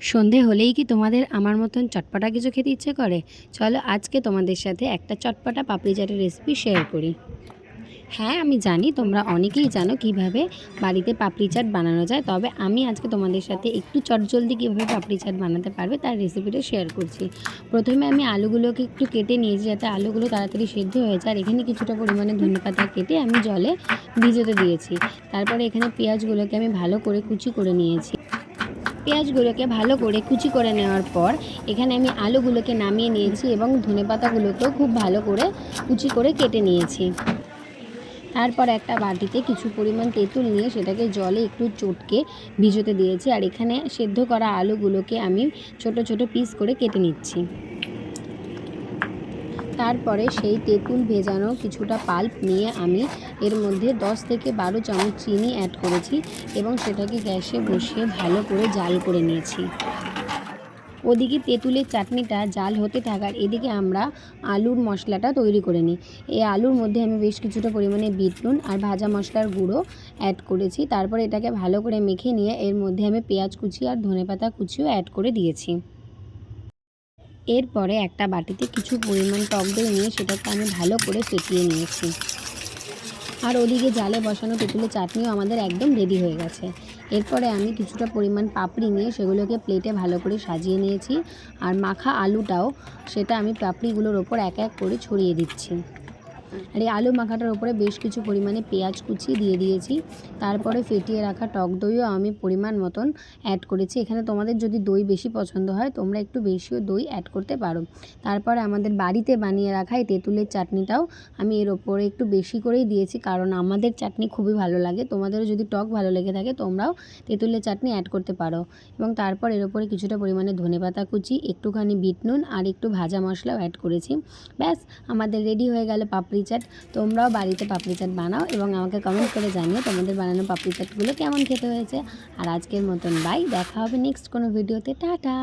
সন্ধে হলেই কি তোমাদের আমার মতন চটপটা কিছু খেতে ইচ্ছে করে? চলো আজকে তোমাদের সাথে একটা চটপটা পাপড়ি চাটের রেসিপি শেয়ার করি। হ্যাঁ, আমি জানি তোমরা অনেকেই জানো কিভাবে বাড়িতে পাপড়ি চাট বানানো যায়, তবে আমি আজকে তোমাদের সাথে একটু চটজলদি কীভাবে পাপড়ি চাট বানাতে পারবে তার রেসিপিটা শেয়ার করছি। প্রথমে আমি আলুগুলোকে একটু কেটে নিয়েছি যাতে আলুগুলো তাড়াতাড়ি সেদ্ধ হয়ে যায়। আর এখানে কিছুটা পরিমাণে ধনেপাতা কেটে আমি জলে ভিজোতে দিয়েছি। তারপরে এখানে পেঁয়াজগুলোকে আমি ভালো করে কুচি করে নিয়েছি। পেঁয়াজগুলোকে ভালো করে কুচি করে নেওয়ার পর এখানে আমি আলুগুলোকে নামিয়ে নিয়েছি এবং ধনেপাতাগুলোকেও খুব ভালো করে কুচি করে কেটে নিয়েছি। তারপর একটা বাটিতে কিছু পরিমাণ তেঁতুল নিয়ে সেটাকে জলে একটু চটকে ভিজোতে দিয়েছি। আর এখানে সেদ্ধ করা আলুগুলোকে আমি ছোট ছোট পিস করে কেটে নিচ্ছি। তারপরে সেই তেঁতুল ভেজানো কিছুটা পাল্প নিয়ে আমি এর মধ্যে 10 থেকে 12 চামচ চিনি অ্যাড করেছি এবং সেটাকে গ্যাসে বসিয়ে ভালো করে জাল করে নিয়েছি। ওদিকে তেঁতুলের চাটনিটা জাল হতে থাকার এদিকে আমরা আলুর মশলাটা তৈরি করে নিই। এই আলুর মধ্যে আমি বেশ কিছুটা পরিমাণে বিট নুন আর ভাজা মশলার গুঁড়ো অ্যাড করেছি। তারপরে এটাকে ভালো করে মেখে নিয়ে এর মধ্যে আমি পেঁয়াজ কুচি আর ধনেপাতা কুচিও অ্যাড করে দিয়েছি। এরপরে একটা বাটিতে কিছু পরিমাণ টক দই নিয়ে সেটাকে আমি ভালো করে ফেটিয়ে নিয়েছি। আর ওদিকে জালে বসানো তেঁতুলের চাটনিও আমাদের একদম রেডি হয়ে গেছে। এরপরে আমি কিছুটা পরিমাণ পাপড়ি নিয়ে সেগুলোকে প্লেটে ভালো করে সাজিয়ে নিয়েছি। আর মাখা আলুটাও সেটা আমি পাপড়িগুলোর ওপর এক এক করে ছড়িয়ে দিচ্ছি। আর এই আলু মাখাটার উপরে বেশ কিছু পরিমাণে পেঁয়াজ কুচি দিয়ে দিয়েছি। তারপরে ফেটিয়ে রাখা টক দইও আমি পরিমাণ মতন অ্যাড করেছি। এখানে তোমাদের যদি দই বেশি পছন্দ হয় তোমরা একটু বেশিও দই অ্যাড করতে পারো। তারপরে আমাদের বাড়িতে বানিয়ে রাখা এই তেঁতুলের চাটনিটাও আমি এর ওপরে একটু বেশি করেই দিয়েছি, কারণ আমাদের চাটনি খুবই ভালো লাগে। তোমাদেরও যদি টক ভালো লেগে থাকে তোমরাও তেঁতুলের চাটনি অ্যাড করতে পারো। এবং তারপর এর ওপরে কিছুটা পরিমাণে ধনেপাতা কুচি, একটুখানি বিট নুন আর একটু ভাজা মশলাও অ্যাড করেছি। ব্যাস, আমাদের রেডি হয়ে গেল পাপড়ি চাট। তোমরাও বাড়িতে পাপড়ি চাট বানাও এবং আমাকে কমেন্ট করে জানিও তোমাদের বানানো পাপড়ি চাটগুলো কেমন খেতে হয়েছে। আর আজকের মতন বাই, দেখা হবে নেক্সট কোনো ভিডিওতে। টাটা।